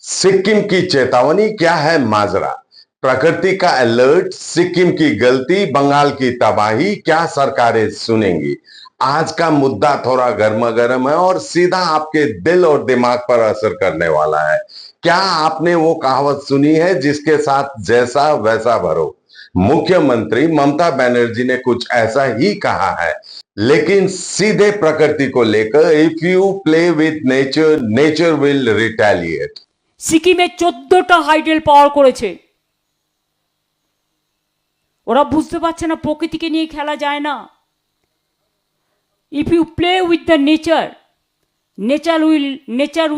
सिक्किम की चेतावनी, क्या है माजरा? प्रकृति का अलर्ट, सिक्किम की गलती, बंगाल की तबाही, क्या सरकारें सुनेंगी? आज का मुद्दा थोड़ा गर्मा गर्म है और सीधा आपके दिल और दिमाग पर असर करने वाला है। क्या आपने वो कहावत सुनी है, जिसके साथ जैसा वैसा भरो? मुख्यमंत्री ममता बनर्जी ने कुछ ऐसा ही कहा है, लेकिन सीधे प्रकृति को लेकर, if you play with nature, nature will retaliate. সিকিমে 14টা হাইডেল পাওয়ার করেছে। ওরা বুঝতে পারছে না প্রকৃতিকে নিয়ে খেলা যায় না। If you play with the nature, nature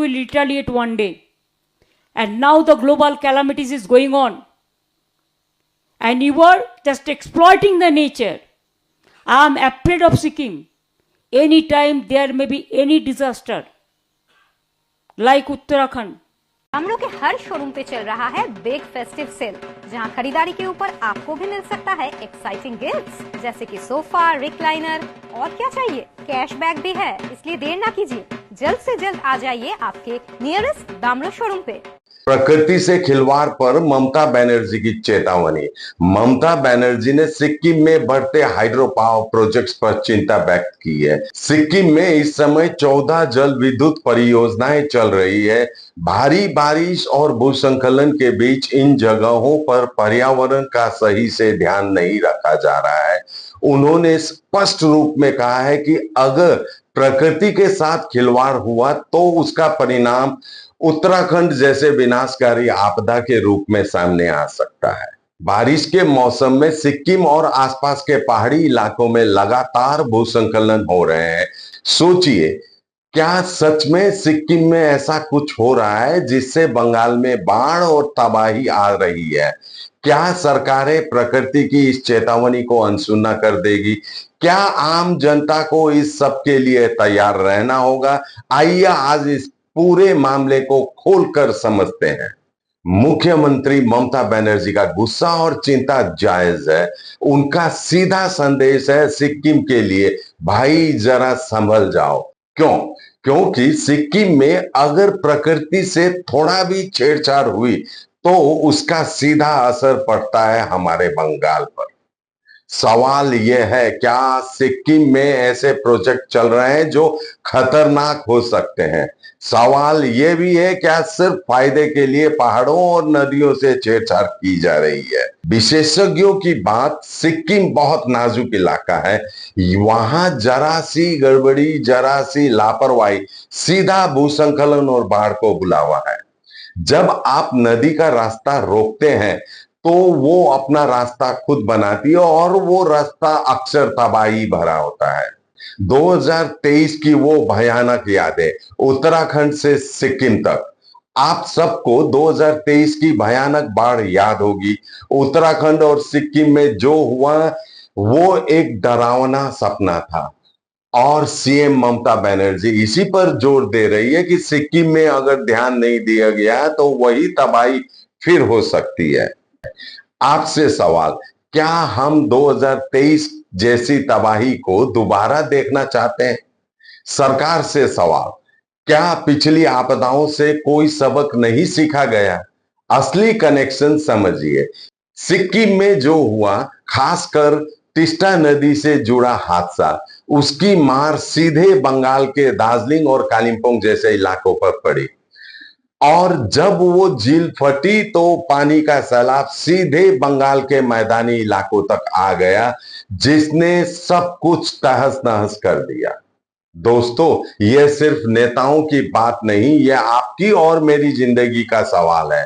will retaliate one day. And now the global calamities is going on and you are just exploiting the nature. I am afraid of Sikkim. Any time there may be any disaster like Uttarakhand. दामरों के हर showroom पे चल रहा है big festive cell, जहां खरीदारी के ऊपर आपको भी मिल सकता है एक्साइटिंग गिफ्ट्स, जैसे कि सोफा, रिक्लाइनर और क्या चाहिए, कैशबैक भी है। इसलिए देर ना कीजिए, जल्द से जल्द आ जाइए आपके नियरेस्ट दामरो शोरूम पे। प्रकृति से खिलवाड़ पर ममता बनर्जी की चेतावनी। ममता बनर्जी ने सिक्किम में बढ़ते हाइड्रो पावर प्रोजेक्ट्स पर चिंता व्यक्त की है। सिक्किम में इस समय 14 जल विद्युत परियोजनाएं चल रही है। भारी बारिश और भूस्खलन के बीच इन जगहों पर पर्यावरण का सही से ध्यान नहीं रखा जा रहा है। उन्होंने स्पष्ट रूप में कहा है कि अगर प्रकृति के साथ खिलवाड़ हुआ तो उसका परिणाम उत्तराखंड जैसे विनाशकारी आपदा के रूप में सामने आ सकता है। बारिश के मौसम में सिक्किम और आसपास के पहाड़ी इलाकों में लगातार भूस्खलन हो रहे हैं। सोचिए, क्या सच में सिक्किम में ऐसा कुछ हो रहा है जिससे बंगाल में बाढ़ और तबाही आ रही है? क्या सरकारें प्रकृति की इस चेतावनी को अनसुना कर देगी? क्या आम जनता को इस सब के लिए तैयार रहना होगा? आइए आज इस पूरे मामले को खोलकर समझते हैं। मुख्यमंत्री ममता बनर्जी का गुस्सा और चिंता जायज है। उनका सीधा संदेश है सिक्किम के लिए, भाई जरा संभल जाओ। क्यों? क्योंकि सिक्किम में अगर प्रकृति से थोड़ा भी छेड़छाड़ हुई तो उसका सीधा असर पड़ता है हमारे बंगाल पर। सवाल यह है, क्या सिक्किम में ऐसे प्रोजेक्ट चल रहे हैं जो खतरनाक हो सकते हैं? सवाल यह भी है, क्या सिर्फ फायदे के लिए पहाड़ों और नदियों से छेड़छाड़ की जा रही है? विशेषज्ञों की बात, सिक्किम बहुत नाजुक इलाका है। वहां जरा सी गड़बड़ी, जरा सी लापरवाही सीधा भूस्खलन और बाढ़ को बुलावा है। जब आप नदी का रास्ता रोकते हैं तो वो अपना रास्ता खुद बनाती है और वो रास्ता अक्सर तबाही भरा होता है। 2023 की वो भयानक यादें, उत्तराखंड से सिक्किम तक। आप सबको 2023 की भयानक बाढ़ याद होगी। उत्तराखंड और सिक्किम में जो हुआ वो एक डरावना सपना था और सीएम ममता बनर्जी इसी पर जोर दे रही है कि सिक्किम में अगर ध्यान नहीं दिया गया तो वही तबाही फिर हो सकती है। आपसे सवाल, क्या हम 2023 जैसी तबाही को दोबारा देखना चाहते हैं? सरकार से सवाल, क्या पिछली आपदाओं से कोई सबक नहीं सीखा गया? असली कनेक्शन समझिए। सिक्किम में जो हुआ, खासकर तिस्ता नदी से जुड़ा हादसा, उसकी मार सीधे बंगाल के दार्जिलिंग और कालिम्पोंग जैसे इलाकों पर पड़ी। और जब वो झील फटी तो पानी का सैलाब सीधे बंगाल के मैदानी इलाकों तक आ गया, जिसने सब कुछ तहस नहस कर दिया। दोस्तों, यह सिर्फ नेताओं की बात नहीं, यह आपकी और मेरी जिंदगी का सवाल है।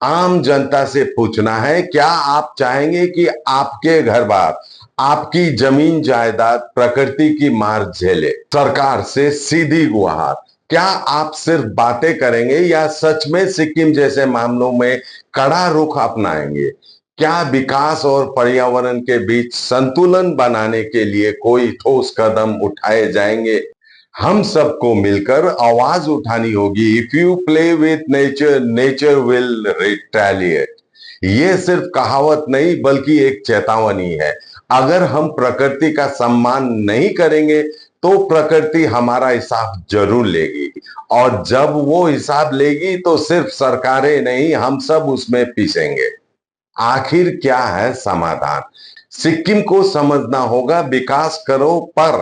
आम जनता से पूछना है, क्या आप चाहेंगे कि आपके घर बार, आपकी जमीन जायदाद प्रकृति की मार झेले? सरकार से सीधी गुहार, क्या आप सिर्फ बातें करेंगे या सच में सिक्किम जैसे मामलों में कड़ा रुख अपनाएंगे? क्या विकास और पर्यावरण के बीच संतुलन बनाने के लिए कोई ठोस कदम उठाए जाएंगे? हम सबको मिलकर आवाज उठानी होगी। If you play with nature, nature will retaliate. ये सिर्फ कहावत नहीं बल्कि एक चेतावनी है। अगर हम प्रकृति का सम्मान नहीं करेंगे तो प्रकृति हमारा हिसाब जरूर लेगी, और जब वो हिसाब लेगी तो सिर्फ सरकारें नहीं, हम सब उसमें पीसेंगे। आखिर क्या है समाधान? सिक्किम को समझना होगा, विकास करो पर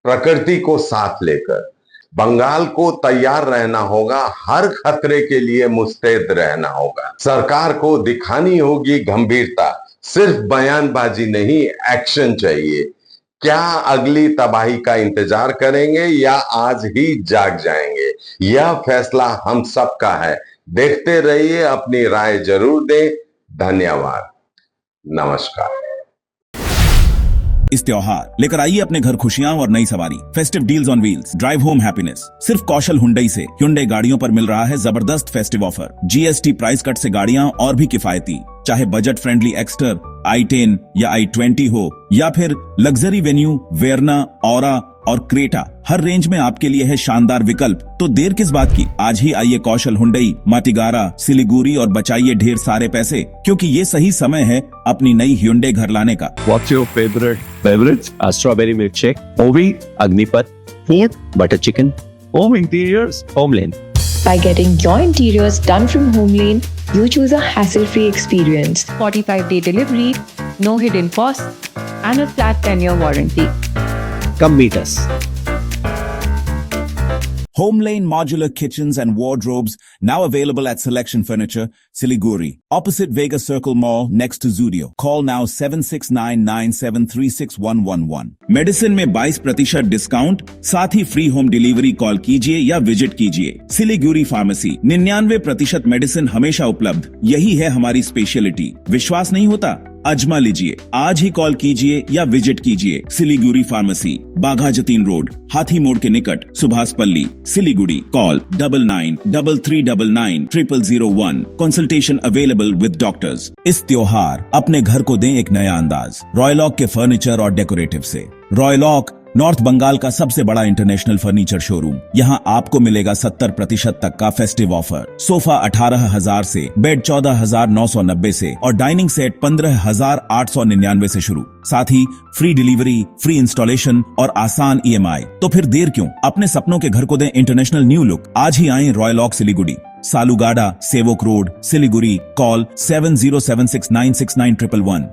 प्रकृति को साथ लेकर। बंगाल को तैयार रहना होगा, हर खतरे के लिए मुस्तैद रहना होगा। सरकार को दिखानी होगी गंभीरता, सिर्फ बयानबाजी नहीं, एक्शन चाहिए। क्या अगली तबाही का इंतजार करेंगे या आज ही जाग जाएंगे? यह फैसला हम सबका है। देखते रहिए, अपनी राय जरूर दें। धन्यवाद, नमस्कार। इस त्योहार लेकर आइए अपने घर खुशियां और नई सवारी। Festive deals on wheels, drive home happiness. सिर्फ कौशल हुंडई से Hyundai गाड़ियों पर मिल रहा है जबरदस्त festive offer. GST price cut से गाड़ियां और भी किफायती, चाहे बजट फ्रेंडली एक्स्टर, i10 या i20 हो, या फिर लग्जरी वेन्यू वेरना, औरा और क्रेटा, हर रेंज में आपके लिए है शानदार विकल्प। तो देर किस बात की, आज ही आइए कौशल हुंडई, माटीगारा, सिलीगुड़ी और बचाइए ढेर सारे पैसे, क्योंकि ये सही समय है अपनी नई Hyundai घर लाने का। What's your favorite beverage? A strawberry milkshake, Ovi, Agnipat, food, butter chicken, home interiors, Homeland. By getting your interiors done from Homelane, you choose a hassle-free experience. 45-day delivery, no hidden costs, and a flat 10-year warranty. Come meet us. Homelane Modular Kitchens and Wardrobes now available at Selection Furniture, Siliguri, opposite Vega Circle Mall next to Zudio. Call now 7699736111. Medicine में 22% discount, साथ ही free home delivery. Call कीजिए या visit कीजिए। Siliguri pharmacy, 99% medicine हमेशा उपलब्ध। यही है हमारी स्पेशलिटी। विश्वास नहीं होता? अजमा लीजिए। आज ही कॉल कीजिए या विजिट कीजिए। सिलीगुड़ी फार्मेसी, बाघा जतीन रोड, हाथी मोड़ के निकट, सुभाष पल्ली, Siliguri. Call 9933990001। Consultation available with doctors. इस त्योहार अपने घर को दें एक नया अंदाज रॉयलॉक के फर्नीचर और डेकोरेटिव से। रॉयलॉक नॉर्थ बंगाल का सबसे बड़ा इंटरनेशनल फर्नीचर शोरूम। यहाँ आपको मिलेगा 70% तक का फेस्टिव ऑफर। सोफा 18,000 से, बेड 14,990 से और डाइनिंग सेट 15,899 से शुरू। साथ ही फ्री डिलीवरी, फ्री इंस्टॉलेशन और आसान EMI। तो फिर देर क्यों? अपने सपनों के घर को दें इंटरनेशनल न्यू लुक। आज ही आएं रॉयलॉक सिलीगुड़ी, सालुगाडा, सेवोक रोड, सिलीगुड़ी। कॉल 7076969111।